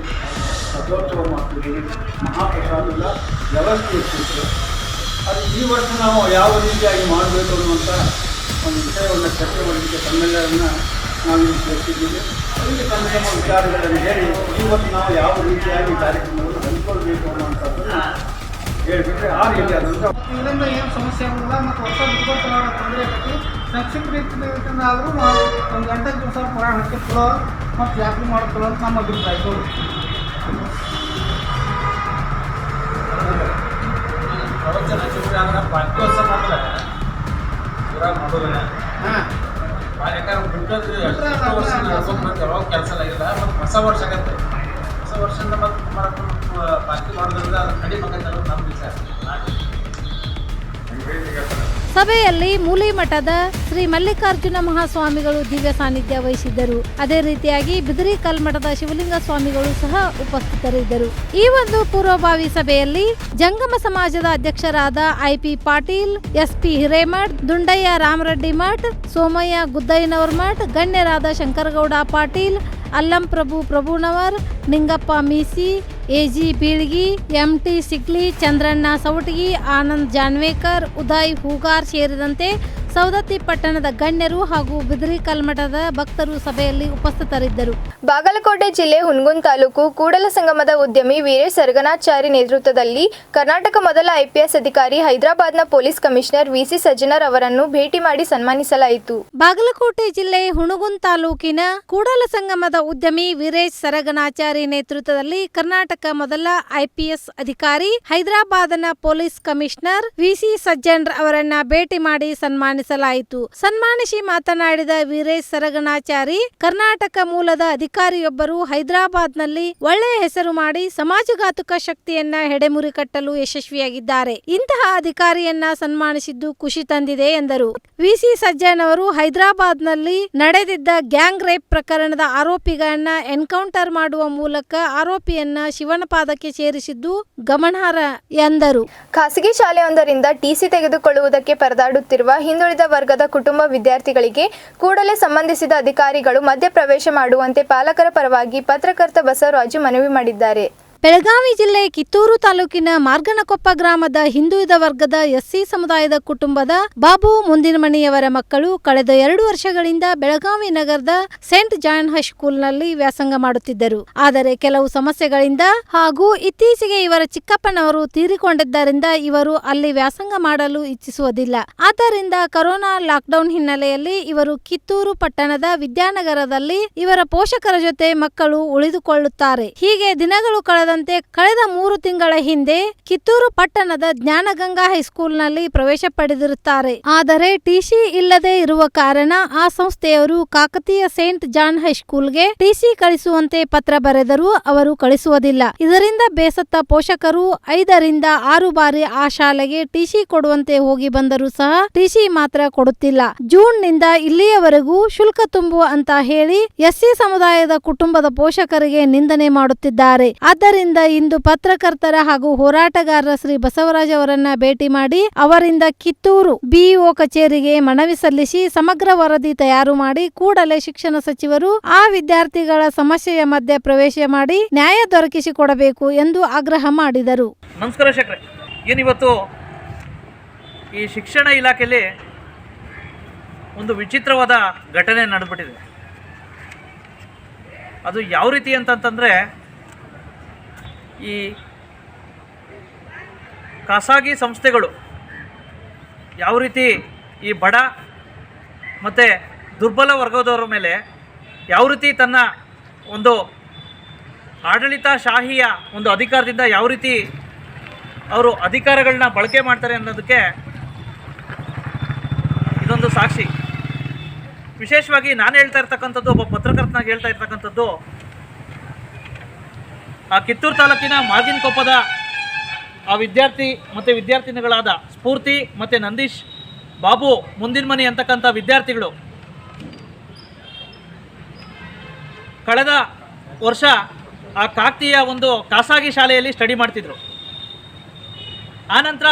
ರಥೋತ್ಸವ ಮಾಡ್ತಿದ್ದೀವಿ, ಮಹಾಪ್ರಸಾದದ ವ್ಯವಸ್ಥೆ ಇರ್ತಿತ್ತು. ಅದು ಈ ವರ್ಷ ನಾವು ಯಾವ ರೀತಿಯಾಗಿ ಮಾಡಬೇಕು ಅನ್ನುವಂಥ ಒಂದು ವಿಷಯವನ್ನು ಚರ್ಚೆ ಮಾಡಲಿಕ್ಕೆ ತಮ್ಮೆಲ್ಲರನ್ನು ನಾವು ಇಲ್ಲಿ ಸೇರ್ತಿದ್ದೀವಿ. ಅದಕ್ಕೆ ತಮ್ಮ ವಿಚಾರಗಳನ್ನು ಹೇಳಿ ಈ ವರ್ಷ ನಾವು ಯಾವ ರೀತಿಯಾಗಿ ಕಾರ್ಯಕ್ರಮವನ್ನು ಹಂಚಿಕೊಳ್ಬೇಕು ಅನ್ನುವಂಥದ್ದನ್ನು ಹೇಳ್ಬಿಟ್ರೆ ಆ ರೀತಿ ಆದಂಥ ಇದರಿಂದ ಏನು ಸಮಸ್ಯೆ ಆಗೋದಿಲ್ಲ ಮತ್ತು ಹೊಸ ದುರ್ಬಲ ತೊಂದರೆ ಆಗೈತಿ. ಸಂಕ್ಷಿಪ್ತ ರೀತಿಯಿಂದ ಆದರೂ ನಾವು ಒಂದು ಗಂಟೆ ದಿವಸ ಪುರಾಣ ಹಚ್ಚಿಕೊಳ್ಳೋ ಮತ್ತು ಜಾತ್ರೆ ಮಾಡಿಕೊಳ್ಳೋ ಅಂತ ನಮ್ಮ ಅಭಿಪ್ರಾಯ. ಪ್ರವಚನ ಚುರುಕು ಅಂದ್ರೆ ಪಾಠ್ಯೋತ್ಸವ ಅಂದ್ರೆ ಪೂರಾ ಮಾಡೋದಿಲ್ಲ. ಯಾಕಂದ್ರೆ ಬಿಟ್ಟೋದ್ರೆ ಯಾವಾಗ ಕೆಲಸ ಆಗಿಲ್ಲ. ಮತ್ತು ಹೊಸ ವರ್ಷ ಆಗತ್ತೆ. ಹೊಸ ವರ್ಷದಿಂದ ಮತ್ತು ಕುಮಾರಪ್ಪನ ಪಾರ್ಟಿ ಮಾಡೋದ್ರಿಂದ ಅದು ಕಡಿಮೆ ಆಗತ್ತೆ ಅನ್ನೋದು ನಮ್ಮ ವಿಚಾರ. ಸಭೆಯಲ್ಲಿ ಮೂಲಿಮಠದ ಶ್ರೀ ಮಲ್ಲಿಕಾರ್ಜುನ ಮಹಾಸ್ವಾಮಿಗಳು ದಿವ್ಯ ಸಾನ್ನಿಧ್ಯ ವಹಿಸಿದ್ದರು. ಅದೇ ರೀತಿಯಾಗಿ ಬಿದಿರಿ ಕಲ್ಮಠದ ಶಿವಲಿಂಗ ಸ್ವಾಮಿಗಳು ಸಹ ಉಪಸ್ಥಿತರಿದ್ದರು. ಈ ಒಂದು ಪೂರ್ವಭಾವಿ ಸಭೆಯಲ್ಲಿ ಜಂಗಮ ಸಮಾಜದ ಅಧ್ಯಕ್ಷರಾದ IP Patil, SP Hiremath, Dundayya Ramareddy Math, Somaiah ಗುದ್ದಯ್ಯನವರ Math, ಗಣ್ಯರಾದ Shankaragouda Patil, Allam ಪ್ರಭುನವರ್, Ningappa ಮೀಸಿ, AG Bilgi, MT ಸಿಗ್ಲಿ, ಚಂದ್ರಣ್ಣ ಸವಟಗಿ, ಆನಂದ್ ಜಾನ್ವೇಕರ್, ಉದಯ್ ಹೂಗಾರ್ ಸೇರಿದಂತೆ ಸವದತ್ತಿ ಪಟ್ಟಣದ ಗಣ್ಯರು ಹಾಗೂ ಬಿದಿರಿ ಕಲ್ಮಠದ ಭಕ್ತರು ಸಭೆಯಲ್ಲಿ ಉಪಸ್ಥಿತರಿದ್ದರು. ಬಾಗಲಕೋಟೆ ಜಿಲ್ಲೆ ಹುನಗುಂದ ತಾಲೂಕು ಕೂಡಲ ಸಂಗಮದ ಉದ್ಯಮಿ ವೀರೇಶ್ ಸರ್ಗನಾಚಾರಿ ನೇತೃತ್ವದಲ್ಲಿ ಕರ್ನಾಟಕ ಮೊದಲ IPS ಅಧಿಕಾರಿ ಹೈದರಾಬಾದ್ನ ಪೊಲೀಸ್ ಕಮಿಷನರ್ VC ಸಜ್ಜನರ್ ಅವರನ್ನು ಭೇಟಿ ಮಾಡಿ ಸನ್ಮಾನಿಸಲಾಯಿತು. ಬಾಗಲಕೋಟೆ ಜಿಲ್ಲೆ ಹುನಗುಂದ ತಾಲೂಕಿನ ಕೂಡಲ ಸಂಗಮದ ಉದ್ಯಮಿ ವೀರೇಶ್ ಸರ್ಗನಾಚಾರಿ ನೇತೃತ್ವದಲ್ಲಿ ಕರ್ನಾಟಕ ಮೊದಲ IPS ಅಧಿಕಾರಿ ಹೈದರಾಬಾದ್ನ ಪೊಲೀಸ್ ಕಮಿಷನರ್ VC ಸಜ್ಜನರ್ ಅವರನ್ನ ಭೇಟಿ ಮಾಡಿ ಸನ್ಮಾನಿಸಲಾಯಿತು. ಸನ್ಮಾನಿಸಿ ಮಾತನಾಡಿದ ವೀರೇಶ್ ಸರ್ಗನಾಚಾರಿ, ಕರ್ನಾಟಕ ಮೂಲದ ಅಧಿಕಾರಿಯೊಬ್ಬರು ಹೈದರಾಬಾದ್ನಲ್ಲಿ ಒಳ್ಳೆಯ ಹೆಸರು ಮಾಡಿ ಸಮಾಜಘಾತುಕ ಶಕ್ತಿಯನ್ನ ಹೆಡೆಮುರಿ ಕಟ್ಟಲು ಯಶಸ್ವಿಯಾಗಿದ್ದಾರೆ. ಇಂತಹ ಅಧಿಕಾರಿಯನ್ನ ಸನ್ಮಾನಿಸಿದ್ದು ಖುಷಿ ತಂದಿದೆ ಎಂದರು. VC ಸಜ್ಜನ್ ಅವರು ಹೈದರಾಬಾದ್ನಲ್ಲಿ ನಡೆದಿದ್ದ ಗ್ಯಾಂಗ್ ರೇಪ್ ಪ್ರಕರಣದ ಆರೋಪಿಗಳನ್ನ ಎನ್ಕೌಂಟರ್ ಮಾಡುವ ಮೂಲಕ ಆರೋಪಿಯನ್ನ ಶಿವನ ಪಾದಕ್ಕೆ ಸೇರಿಸಿದ್ದು ಗಮನಾರ್ಹ ಎಂದರು. ಖಾಸಗಿ ಶಾಲೆಯೊಂದರಿಂದ TC ತೆಗೆದುಕೊಳ್ಳುವುದಕ್ಕೆ ಪರದಾಡುತ್ತಿರುವ ಹಿಂದುಳಿದ ವರ್ಗದ ಕುಟುಂಬ ವಿದ್ಯಾರ್ಥಿಗಳಿಗೆ ಕೂಡಲೇ ಸಂಬಂಧಿಸಿದ ಅಧಿಕಾರಿಗಳು ಮಧ್ಯಪ್ರವೇಶ ಮಾಡುವಂತೆ ಪಾಲಕರ ಪರವಾಗಿ ಪತ್ರಕರ್ತ ಬಸವರಾಜು ಮನವಿ ಮಾಡಿದ್ದಾರೆ. ಬೆಳಗಾವಿ ಜಿಲ್ಲೆ ಕಿತ್ತೂರು ತಾಲೂಕಿನ ಮಾರ್ಗನಕೊಪ್ಪ ಗ್ರಾಮದ ಹಿಂದುಳಿದ ವರ್ಗದ SC ಸಮುದಾಯದ ಕುಟುಂಬದ ಬಾಬು ಮುಂದಿನಮಣಿಯವರ ಮಕ್ಕಳು ಕಳೆದ 2 ವರ್ಷಗಳಿಂದ ಬೆಳಗಾವಿ ನಗರದ ಸೇಂಟ್ ಜಾನ್ ಹೈಸ್ಕೂಲ್ನಲ್ಲಿ ವ್ಯಾಸಂಗ ಮಾಡುತ್ತಿದ್ದರು. ಆದರೆ ಕೆಲವು ಸಮಸ್ಯೆಗಳಿಂದ ಹಾಗೂ ಇತ್ತೀಚೆಗೆ ಇವರ ಚಿಕ್ಕಪ್ಪನವರು ತೀರಿಕೊಂಡಿದ್ದರಿಂದ ಇವರು ಅಲ್ಲಿ ವ್ಯಾಸಂಗ ಮಾಡಲು ಇಚ್ಛಿಸುವುದಿಲ್ಲ. ಆದ್ದರಿಂದ ಕೊರೋನಾ ಲಾಕ್ಡೌನ್ ಹಿನ್ನೆಲೆಯಲ್ಲಿ ಇವರು ಕಿತ್ತೂರು ಪಟ್ಟಣದ ವಿದ್ಯಾನಗರದಲ್ಲಿ ಇವರ ಪೋಷಕರ ಜೊತೆ ಮಕ್ಕಳು ಉಳಿದುಕೊಳ್ಳುತ್ತಾರೆ. ಹೀಗೆ ದಿನಗಳು ಕಳೆದ ಗೊತ್ತಾಗದಂತೆ ಕಳೆದ 3 ತಿಂಗಳ ಹಿಂದೆ ಕಿತ್ತೂರು ಪಟ್ಟಣದ ಜ್ಞಾನಗಂಗಾ ಹೈಸ್ಕೂಲ್ನಲ್ಲಿ ಪ್ರವೇಶ ಪಡೆದಿರುತ್ತಾರೆ. ಆದರೆ ಟಿಸಿ ಇಲ್ಲದೆ ಇರುವ ಕಾರಣ ಆ ಸಂಸ್ಥೆಯವರು ಕಾಕತೀಯ ಸೇಂಟ್ ಜಾನ್ ಹೈಸ್ಕೂಲ್ಗೆ ಟಿಸಿ ಕಳಿಸುವಂತೆ ಪತ್ರ ಬರೆದರೂ ಅವರು ಕಳಿಸುವುದಿಲ್ಲ. ಇದರಿಂದ ಬೇಸತ್ತ ಪೋಷಕರು 5 ರಿಂದ 6 ಬಾರಿ ಆ ಶಾಲೆಗೆ ಟಿಸಿ ಕೊಡುವಂತೆ ಹೋಗಿ ಬಂದರೂ ಸಹ ಟಿಸಿ ಮಾತ್ರ ಕೊಡುತ್ತಿಲ್ಲ. ಜೂನ್ ನಿಂದ ಇಲ್ಲಿಯವರೆಗೂ ಶುಲ್ಕ ತುಂಬು ಅಂತ ಹೇಳಿ ಎಸ್ಸಿ ಸಮುದಾಯದ ಕುಟುಂಬದ ಪೋಷಕರಿಗೆ ನಿಂದನೆ ಮಾಡುತ್ತಿದ್ದಾರೆ. ಆದ್ದರಿಂದ ಇಂದು ಪತ್ರಕರ್ತರ ಹಾಗೂ ಹೋರಾಟಗಾರರ ಶ್ರೀ ಬಸವರಾಜ್ ಅವರನ್ನ ಭೇಟಿ ಮಾಡಿ ಅವರಿಂದ ಕಿತ್ತೂರು ಬಿಇಒ ಕಚೇರಿಗೆ ಮನವಿ ಸಲ್ಲಿಸಿ ಸಮಗ್ರ ವರದಿ ತಯಾರು ಮಾಡಿ ಕೂಡಲೇ ಶಿಕ್ಷಣ ಸಚಿವರು ಆ ವಿದ್ಯಾರ್ಥಿಗಳ ಸಮಸ್ಯೆಯ ಮಧ್ಯೆ ಪ್ರವೇಶ ಮಾಡಿ ನ್ಯಾಯ ದೊರಕಿಸಿಕೊಡಬೇಕು ಎಂದು ಆಗ್ರಹ ಮಾಡಿದರು. ನಮಸ್ಕಾರ ಶೇಖರೆ, ಏನಿವತ್ತು ಈ ಶಿಕ್ಷಣ ಇಲಾಖೆಯಲ್ಲಿ ಒಂದು ವಿಚಿತ್ರವಾದ ಘಟನೆ ನಡೆದ್ಬಿಟ್ಟಿದೆ. ಅದು ಯಾವ ರೀತಿ ಅಂತಂತಂದರೆ, ಈ ಖಾಸಗಿ ಸಂಸ್ಥೆಗಳು ಯಾವ ರೀತಿ ಈ ಬಡ ಮತ್ತು ದುರ್ಬಲ ವರ್ಗದವರ ಮೇಲೆ ಯಾವ ರೀತಿ ತನ್ನ ಒಂದು ಆಡಳಿತಶಾಹಿಯ ಒಂದು ಅಧಿಕಾರದಿಂದ ಯಾವ ರೀತಿ ಅವರು ಅಧಿಕಾರಗಳನ್ನ ಬಳಕೆ ಮಾಡ್ತಾರೆ ಅನ್ನೋದಕ್ಕೆ ಇದೊಂದು ಸಾಕ್ಷಿ. ವಿಶೇಷವಾಗಿ ನಾನು ಹೇಳ್ತಾ ಇರ್ತಕ್ಕಂಥದ್ದು, ಒಬ್ಬ ಪತ್ರಕರ್ತನಾಗಿ ಹೇಳ್ತಾ ಇರ್ತಕ್ಕಂಥದ್ದು, ಆ ಕಿತ್ತೂರು ತಾಲೂಕಿನ ಮಾರ್ಗಿನಕೊಪ್ಪದ ಆ ವಿದ್ಯಾರ್ಥಿ ಮತ್ತು ವಿದ್ಯಾರ್ಥಿನಿಗಳಾದ ಸ್ಫೂರ್ತಿ ಮತ್ತು ನಂದೀಶ್ ಬಾಬು ಮುಂದಿನ ಮನೆ ಅಂತಕ್ಕಂಥ ವಿದ್ಯಾರ್ಥಿಗಳು ಕಳೆದ ವರ್ಷ ಆ ಕಾಕತೀಯ ಒಂದು ಖಾಸಗಿ ಶಾಲೆಯಲ್ಲಿ ಸ್ಟಡಿ ಮಾಡ್ತಿದ್ರು. ಆನಂತರ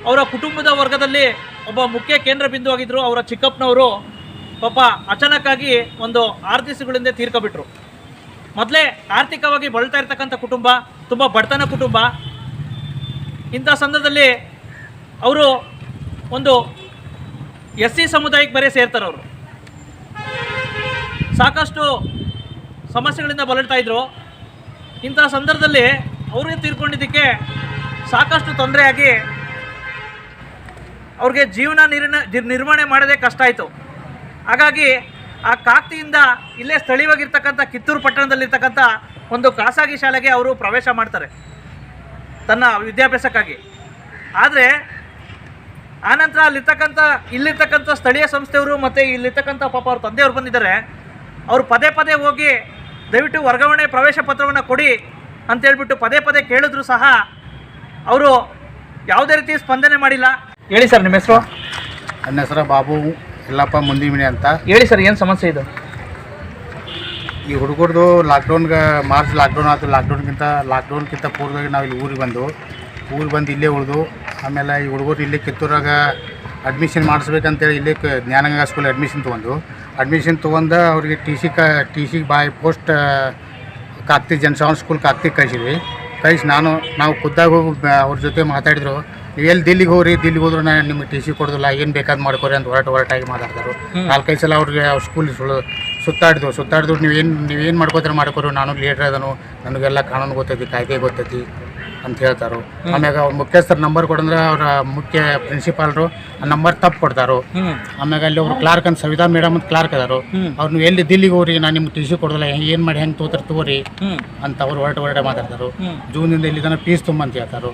ಅವರ ಕುಟುಂಬದ ವರ್ಗದಲ್ಲಿ ಒಬ್ಬ ಮುಖ್ಯ ಕೇಂದ್ರ ಬಿಂದು ಆಗಿದ್ದರು. ಅವರ ಚಿಕ್ಕಪ್ಪನವರು ಪಾಪ ಅಚಾನಕ್ಕಾಗಿ ಒಂದು 6 ದಿವಸಗಳಿಂದ ತೀರ್ಕೊಬಿಟ್ರು. ಮೊದಲೇ ಆರ್ಥಿಕವಾಗಿ ಬಳಲ್ತಾ ಇರ್ತಕ್ಕಂಥ ಕುಟುಂಬ, ತುಂಬ ಬಡತನ ಕುಟುಂಬ. ಇಂಥ ಸಂದರ್ಭದಲ್ಲಿ ಅವರು ಒಂದು ಎಸ್ಸಿ ಸಮುದಾಯಕ್ಕೆ ಬೇರೆ ಸೇರ್ತಾರೆ. ಅವರು ಸಾಕಷ್ಟು ಸಮಸ್ಯೆಗಳಿಂದ ಬಳಲ್ತಾ ಇದ್ರು. ಇಂಥ ಸಂದರ್ಭದಲ್ಲಿ ಅವ್ರಿಗೆ ತೀರ್ಕೊಂಡಿದ್ದಕ್ಕೆ ಸಾಕಷ್ಟು ತೊಂದರೆಯಾಗಿ ಅವ್ರಿಗೆ ಜೀವನ ನಿರ್ವಹಣೆ ಮಾಡೋದೇ ಕಷ್ಟ ಆಯಿತು. ಹಾಗಾಗಿ ಆ ಕಾಕತಿಯಿಂದ ಇಲ್ಲೇ ಸ್ಥಳೀಯವಾಗಿರ್ತಕ್ಕಂಥ ಕಿತ್ತೂರು ಪಟ್ಟಣದಲ್ಲಿರ್ತಕ್ಕಂಥ ಒಂದು ಖಾಸಗಿ ಶಾಲೆಗೆ ಅವರು ಪ್ರವೇಶ ಮಾಡ್ತಾರೆ ತನ್ನ ವಿದ್ಯಾಭ್ಯಾಸಕ್ಕಾಗಿ. ಆದರೆ ಆನಂತರ ಇಲ್ಲಿರ್ತಕ್ಕಂಥ ಸ್ಥಳೀಯ ಸಂಸ್ಥೆಯವರು ಮತ್ತು ಇಲ್ಲಿರ್ತಕ್ಕಂಥ ಪಾಪ ಅವ್ರ ತಂದೆಯವರು ಬಂದಿದ್ದಾರೆ. ಅವರು ಪದೇ ಪದೇ ಹೋಗಿ ದಯವಿಟ್ಟು ವರ್ಗಾವಣೆ ಪ್ರವೇಶ ಪತ್ರವನ್ನು ಕೊಡಿ ಅಂತೇಳ್ಬಿಟ್ಟು ಪದೇ ಪದೇ ಕೇಳಿದ್ರು ಸಹ ಅವರು ಯಾವುದೇ ರೀತಿ ಸ್ಪಂದನೆ ಮಾಡಿಲ್ಲ. ಹೇಳಿ ಸರ್, ನಿಮ್ಮ ಹೆಸರು? ನನ್ನ ಹೆಸರು ಬಾಬು ಎಲ್ಲಪ್ಪ ಮುಂದಿಮಿನಿ ಅಂತ. ಹೇಳಿ ಸರ್, ಏನು ಸಮಸ್ಯೆ ಇದು? ಈ ಹುಡುಗರದು ಮಾರ್ಚ್ ಲಾಕ್ಡೌನ್ ಆಯಿತು. ಲಾಕ್ಡೌನ್ಗಿಂತ ಪೂರ್ವವಾಗಿ ನಾವು ಇಲ್ಲಿ ಊರಿಗೆ ಬಂದು ಇಲ್ಲೇ ಉಳಿದು, ಆಮೇಲೆ ಈ ಹುಡುಗರು ಇಲ್ಲಿ ಕಿತ್ತೂರಾಗ ಅಡ್ಮಿಷನ್ ಮಾಡಿಸ್ಬೇಕಂತೇಳಿ ಇಲ್ಲಿ ಜ್ಞಾನಗಂಗಾ ಸ್ಕೂಲ್ ಅಡ್ಮಿಷನ್ ತೊಗೊಂಡು ಅವ್ರಿಗೆ T C by post Kakati ಜನಸಂಖ್ಯಾ ಸ್ಕೂಲ್ ಕಾಕತಿ ಕಳಿಸಿದ್ವಿ. ನಾವು ಖುದ್ದಾಗಿ ಹೋಗಿ ಅವ್ರ ಜೊತೆ ಮಾತಾಡಿದ್ರು. ನೀವು ಎಲ್ಲಿ ದಿಲ್ಲಿಗೆ ಹೋದ್ರೆ ನಾನು ನಿಮಗೆ ಟಿ ಸಿ ಕೊಡೋದಿಲ್ಲ, ಏನು ಬೇಕಾದ್ ಮಾಡ್ಕೊರಿ ಅಂತ ಹೊರಟಾಗಿ ಮಾತಾಡ್ತಾರೆ. 4-5 ಸಲ ಅವ್ರಿಗೆ ಅವ್ರ ಸ್ಕೂಲ್ ಸುತ್ತಾಡಿದ್ರು. ನೀವೇನು ಮಾಡ್ಕೋರಿ, ನಾನು ಲೀಡರ್ ಅದನು, ನನಗೆಲ್ಲ ಕಾನೂನು ಗೊತ್ತೈತಿ, ಕಾಯ್ದೆ ಗೊತ್ತೈತಿ ಅಂತ ಹೇಳ್ತಾರೆ. ಆಮ್ಯಾಗ ಅವ್ರ ಮುಖ್ಯಸ್ಥರ ನಂಬರ್ ಕೊಡಂದ್ರೆ ಅವರ ಮುಖ್ಯ ಪ್ರಿನ್ಸಿಪಾಲ್ರು ಆ ನಂಬರ್ ತಪ್ಪು ಕೊಡ್ತಾರೋ. ಆಮ್ಯಾಗ ಅಲ್ಲಿ ಅವ್ರು ಕ್ಲಾರ್ಕ್ ಅಂತ ಸವಿತಾ ಮೇಡಮ್ ಅಂತ ಕ್ಲಾರ್ಕ್ ಅದಾರು. ಅವ್ರು ನೀವು ಎಲ್ಲಿ ದಿಲ್ಲಿಗೆ ಹೋಗ್ರಿ, ನಾನು ನಿಮ್ಗೆ ಟಿ ಸಿ ಕೊಡೋದಿಲ್ಲ, ಏನು ಮಾಡಿ ಹೆಂಗೆ ತಗೋರಿ ಅಂತ ಅವ್ರು ಹೊರಟೆ ಮಾತಾಡ್ತಾರೆ. ಜೂನಿಂದ ಇಲ್ಲಿ ತನಕ ಫೀಸ್ ತುಂಬಂತ ಹೇಳ್ತಾರೆ.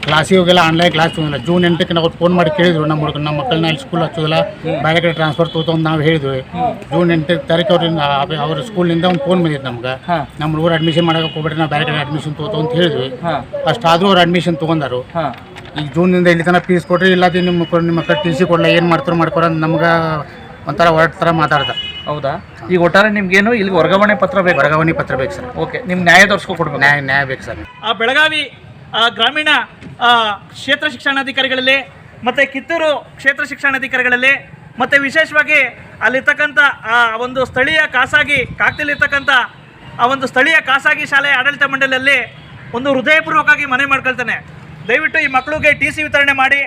ಕ್ಲಾಸಿಗೆ ಹೋಗಿಲ್ಲ, ಆನ್ಲೈನ್ ಕ್ಲಾಸ್ ತೊಗೊಂಡಿಲ್ಲ. ಜೂನ್ 8ಕ್ಕೆ ನಾವು ಫೋನ್ ಮಾಡಿ ಕೇಳಿದ್ರು, ನಮ್ಮ ಮಕ್ಕಳನ್ನ ಇಲ್ಲಿ ಸ್ಕೂಲ್ ಹಚ್ಚೋದಿಲ್ಲ, ಬೇರೆ ಕಡೆ ಟ್ರಾನ್ಸ್ಫರ್ ತೊಗೊಂಡು ನಾವು ಹೇಳಿದ್ವಿ. ಜೂನ್ 8 ತಾರೀಕು ಅವ್ರ ಸ್ಕೂಲಿಂದ ಒಂದು ಫೋನ್ ಬಂದಿತ್ತು ನಮ್ಗೆ, ನಮ್ಮ ಹುಡುಗರು ಅಡ್ಮಿಷನ್ ಮಾಡೋಕೆ ಹೋಗ್ಬಿಟ್ರೆ ನಾವು ಬೇರೆ ಕಡೆ ಅಡ್ಮಿಷನ್ ತೊಗೊಂಡು ಅಂತ ಹೇಳಿದ್ವಿ. ಅಷ್ಟಾದರೂ ಅವ್ರು ಅಡ್ಮಿಷನ್ ತೊಗೊಂಡಾರು. ಈಗ ಜೂನಿಂದ ಇಲ್ಲಿ ತನಕ ಫೀಸ್ ಕೊಡ್ರಿ, ಇಲ್ಲ ನಿಮ್ಮ ಮಕ್ಕಳು ಟಿ ಸಿ ಕೊಡಲ್ಲ, ಏನು ಮಾಡ್ಕೊರ ನಮ್ಗೆ ಒಂಥರ ಹೊರಟ ಥರ ಮಾತಾಡ್ತಾರೆ. ಹೌದಾ? ಈಗ ಒಟ್ಟಾರೆ ನಿಮ್ಗೇನು ಇಲ್ಲಿ ವರ್ಗಾವಣೆ ಪತ್ರ ಬೇಕು ಸರ್. ಓಕೆ, ನಿಮ್ಗೆ ನ್ಯಾಯ ತೋರಿಸ್ಕೊಡ್ಬೇಕು. ನ್ಯಾಯ ಬೇಕು ಸರ್. ಆ ಬೆಳಗಾವಿ ಗ್ರಾಮೀಣ ಕ್ಷೇತ್ರ ಶಿಕ್ಷಣಾಧಿಕಾರಿಗಳಲ್ಲಿ ಮತ್ತು ಕಿತ್ತೂರು ಕ್ಷೇತ್ರ ಶಿಕ್ಷಣಾಧಿಕಾರಿಗಳಲ್ಲಿ ಮತ್ತು ವಿಶೇಷವಾಗಿ ಅಲ್ಲಿರ್ತಕ್ಕಂಥ ಒಂದು ಸ್ಥಳೀಯ ಕಾಕತಿಲಿರ್ತಕ್ಕಂಥ ಆ ಒಂದು ಸ್ಥಳೀಯ ಖಾಸಗಿ ಶಾಲೆಯ ಆಡಳಿತ ಮಂಡಳಿಯಲ್ಲಿ ಒಂದು ಹೃದಯಪೂರ್ವಕವಾಗಿ ಮನವಿ ಮಾಡ್ಕೊಳ್ತಾನೆ. ದಯವಿಟ್ಟು ಈ ಮಕ್ಕಳಿಗೆ ಟಿ ಸಿ ವಿತರಣೆ ಮಾಡಿ,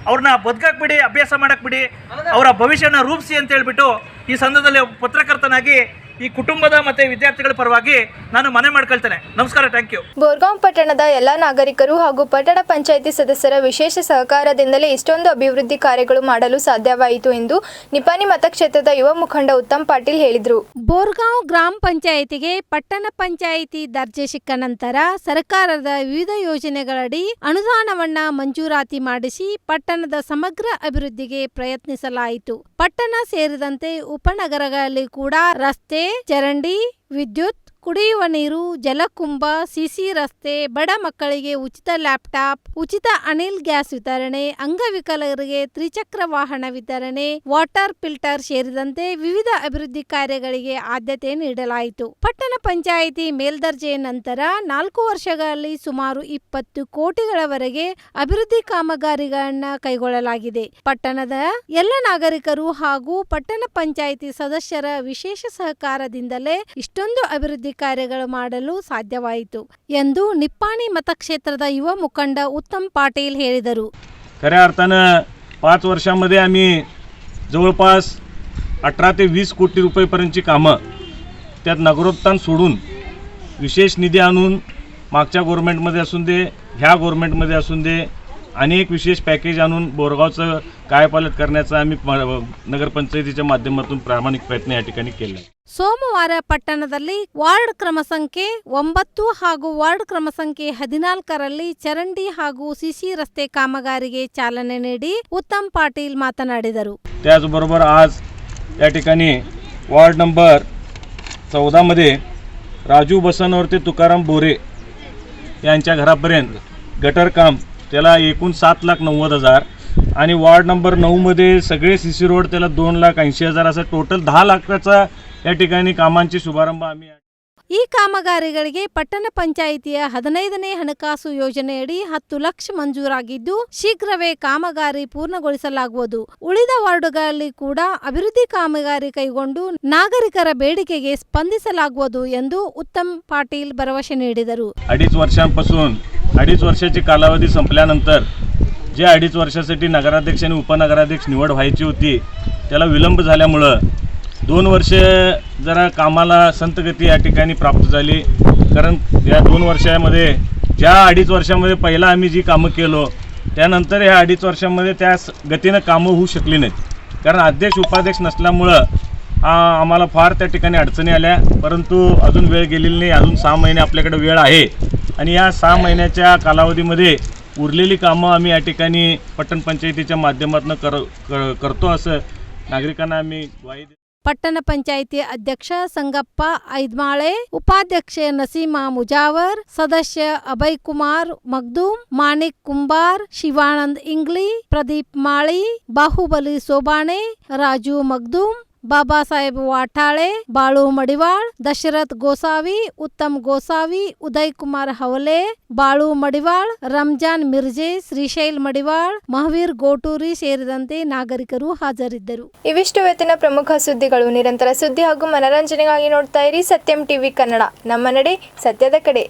ಅವ್ರನ್ನ ಬದುಕಕ್ಕೆ ಬಿಡಿ, ಅಭ್ಯಾಸ ಮಾಡಕ್ಕೆ ಬಿಡಿ, ಅವರ ಭವಿಷ್ಯನ ರೂಪಿಸಿ ಅಂತ ಹೇಳ್ಬಿಟ್ಟು ಈ ಸಂದರ್ಭದಲ್ಲಿ ಪತ್ರಕರ್ತನಾಗಿ ಈ ಕುಟುಂಬದ ಮತ್ತು ವಿದ್ಯಾರ್ಥಿಗಳ ಪರವಾಗಿ ನಾನು ಮನೆ ಮಾಡ್ಕೊಳ್ತೇನೆ. ನಮಸ್ಕಾರ, ಥ್ಯಾಂಕ್ ಯು. ಬೋರ್ಗಾಂವ್ ಪಟ್ಟಣದ ಎಲ್ಲ ನಾಗರಿಕರು ಹಾಗೂ ಪಟ್ಟಣ ಪಂಚಾಯಿತಿ ಸದಸ್ಯರ ವಿಶೇಷ ಸಹಕಾರದಿಂದಲೇ ಇಷ್ಟೊಂದು ಅಭಿವೃದ್ಧಿ ಕಾರ್ಯಗಳು ಮಾಡಲು ಸಾಧ್ಯವಾಯಿತು ಎಂದು ನಿಪಾನಿ ಮತಕ್ಷೇತ್ರದ ಯುವ ಮುಖಂಡ ಉತ್ತಮ್ ಪಾಟೀಲ್ ಹೇಳಿದರು. ಬೋರ್ಗಾಂವ್ ಗ್ರಾಮ ಪಂಚಾಯಿತಿಗೆ ಪಟ್ಟಣ ಪಂಚಾಯಿತಿ ದರ್ಜೆ ಸಿಕ್ಕ ನಂತರ ಸರ್ಕಾರದ ವಿವಿಧ ಯೋಜನೆಗಳಡಿ ಅನುದಾನವನ್ನ ಮಂಜೂರಾತಿ ಮಾಡಿಸಿ ಪಟ್ಟಣದ ಸಮಗ್ರ ಅಭಿವೃದ್ಧಿಗೆ ಪ್ರಯತ್ನಿಸಲಾಯಿತು. ಪಟ್ಟಣ ಸೇರಿದಂತೆ ಉಪನಗರಗಳಲ್ಲಿ ಕೂಡ ರಸ್ತೆ, ಚರಂಡಿ, ವಿದ್ಯುತ್, ಕುಡಿಯುವ ನೀರು, ಜಲಕುಂಭ, ಸಿಸಿ ರಸ್ತೆ, ಬಡ ಮಕ್ಕಳಿಗೆ ಉಚಿತ ಲ್ಯಾಪ್ಟಾಪ್, ಉಚಿತ ಅನಿಲ್ ಗ್ಯಾಸ್ ವಿತರಣೆ, ಅಂಗವಿಕಲರಿಗೆ ತ್ರಿಚಕ್ರ ವಾಹನ ವಿತರಣೆ, ವಾಟರ್ ಫಿಲ್ಟರ್ ಸೇರಿದಂತೆ ವಿವಿಧ ಅಭಿವೃದ್ಧಿ ಕಾರ್ಯಗಳಿಗೆ ಆದ್ಯತೆ ನೀಡಲಾಯಿತು. ಪಟ್ಟಣ ಪಂಚಾಯಿತಿ ಮೇಲ್ದರ್ಜೆಯ ನಂತರ 4 ವರ್ಷಗಳಲ್ಲಿ ಸುಮಾರು 20 ಕೋಟಿಗಳವರೆಗೆ ಅಭಿವೃದ್ಧಿ ಕಾಮಗಾರಿಗಳನ್ನ ಕೈಗೊಳ್ಳಲಾಗಿದೆ. ಪಟ್ಟಣದ ಎಲ್ಲ ನಾಗರಿಕರು ಹಾಗೂ ಪಟ್ಟಣ ಪಂಚಾಯಿತಿ ಸದಸ್ಯರ ವಿಶೇಷ ಸಹಕಾರದಿಂದಲೇ ಇಷ್ಟೊಂದು ಅಭಿವೃದ್ಧಿ ಕಾರ್ಯಗಳು ಮಾಡಲು ಸಾಧ್ಯವಾಯಿತು ಎಂದು निपाणी मतक्षेत्राचा युवा मुखंड उत्तम पाटील ಹೇಳಿದರು. खऱ्या अर्थानं 5 वर्षांमध्ये आम्ही जवळपास 18 ते 20 कोटी रुपयेपर्यंतची कामं त्यात नगरोत्थान सोडून विशेष निधी आणून मागच्या गव्हर्नमेंटमध्ये असून दे, ह्या गव्हर्नमेंटमध्ये असून दे, अनेक विशेष पॅकेज आणून बोरगावचं कायापालट करण्याचा आम्ही नगरपंचायतीच्या माध्यमातून प्रामाणिक प्रयत्न या ठिकाणी केला आहे. ಸೋಮವಾರ ಪಟ್ಟಣದಲ್ಲಿ ವಾರ್ಡ್ ಕ್ರಮ ಸಂಖ್ಯೆ 9 ಹಾಗೂ ವಾರ್ಡ್ ಕ್ರಮ ಸಂಖ್ಯೆ 14ರಲ್ಲಿ ಚರಂಡಿ ಹಾಗೂ ಸಿಸಿ ರಸ್ತೆ ಕಾಮಗಾರಿಗೆ ಚಾಲನೆ ನೀಡಿ ಉತ್ತಮ್ ಪಾಟೀಲ್ ಮಾತನಾಡಿದರು. त्याचबरोबर आज या ठिकाणी वार्ड नंबर 14 मध्ये राजू बसनवर ते तुकाराम बोरे यांच्या घरापर्यंत गटर काम त्याला एकूण 7,90,000 आणि वार्ड नंबर 9 मध्ये सगळे सीसी रोड त्याला 2,80,000 असं टोटल 10 लाखाचा या ठिकाणी कामांची शुभारंभ आम्ही ಈ ಕಾಮಗಾರಿಗಳಿಗೆ ಪಟ್ಟಣ ಪಂಚಾಯಿತಿಯ 15ನೇ ಹಣಕಾಸು ಯೋಜನೆಯಡಿ 10 ಲಕ್ಷ ಮಂಜೂರಾಗಿದ್ದು ಶೀಘ್ರವೇ ಕಾಮಗಾರಿ ಪೂರ್ಣಗೊಳಿಸಲಾಗುವುದು. ಉಳಿದ ವಾರ್ಡುಗಳಲ್ಲಿ ಕೂಡ ಅಭಿವೃದ್ಧಿ ಕಾಮಗಾರಿ ಕೈಗೊಂಡು ನಾಗರಿಕರ ಬೇಡಿಕೆಗೆ ಸ್ಪಂದಿಸಲಾಗುವುದು ಎಂದು ಉತ್ತಮ್ ಪಾಟೀಲ್ ಭರವಸೆ ನೀಡಿದರು. 2.5 वर्षांपासून 2.5 वर्षाची कालावधी संपल्यानंतर जे 2.5 वर्षासाठी नगराध्यक्ष आणि उपनगराध्यक्ष निवड व्हायची होती त्याला विलंब झाल्यामुळं 2 वर्षे जरा कामाला संतगती या ठिकाणी प्राप्त झाली. कारण या 2 वर्षामध्ये ज्या 2.5 वर्षामध्ये पहिला आम्ही जी कामं केलो त्यानंतर ह्या 2.5 वर्षामध्ये त्या गतीनं कामं होऊ शकली नाहीत. कारण अध्यक्ष उपाध्यक्ष नसल्यामुळं आम्हाला फार त्या ठिकाणी अडचणी आल्या. परंतु अजून वेळ गेलेली नाही. अजून 6 महिने आपल्याकडे वेळ आहे आणि या 6 महिन्याच्या कालावधीमध्ये उरलेली कामं आम्ही या ठिकाणी पట్టణ पंचायतीच्या माध्यमातून करतो असं नागरिकांना आम्ही ग्वाही देतो. ಪಟ್ಟಣ ಪಂಚಾಯಿತಿ ಅಧ್ಯಕ್ಷ ಸಂಗಪ್ಪ ಐದ್ಮಾಳೆ, ಉಪಾಧ್ಯಕ್ಷೆ ನಸೀಮಾ ಮುಜಾವರ್, ಸದಸ್ಯ ಅಭಯ್ ಕುಮಾರ್ ಮಗ್ದೂಮ್, ಮಾಣಿಕ್ ಕುಂಬಾರ್, ಶಿವಾನಂದ್ ಇಂಗ್ಲಿ, ಪ್ರದೀಪ್ ಮಾಳಿ, ಬಾಹುಬಲಿ ಸೋಬಾಣೆ, ರಾಜು ಮಗ್ದೂಮ್, ಬಾಬಾಸಾಹೇಬ್ ವಾಟಾಳೆ, ಬಾಳು ಮಡಿವಾಳ್, ದಶರಥ್ ಗೋಸಾವಿ, ಉತ್ತಮ್ ಗೋಸಾವಿ, ಉದಯ್ ಕುಮಾರ್ ಹವಲೆ, ಬಾಳು ಮಡಿವಾಳ್, ರಂಜಾನ್ ಮಿರ್ಜೆ, ಶ್ರೀಶೈಲ್ ಮಡಿವಾಳ್, ಮಹಾವೀರ್ ಗೋಟೂರಿ ಸೇರಿದಂತೆ ನಾಗರಿಕರು ಹಾಜರಿದ್ದರು. ಇವಿಷ್ಟು ಇವತ್ತಿನ ಪ್ರಮುಖ ಸುದ್ದಿಗಳು. ನಿರಂತರ ಸುದ್ದಿ ಹಾಗೂ ಮನರಂಜನೆಗಾಗಿ ನೋಡ್ತಾ ಇರಿ ಸತ್ಯಂ ಟಿವಿ ಕನ್ನಡ. ನಮ್ಮ ನಡೆ ಸತ್ಯದ ಕಡೆ.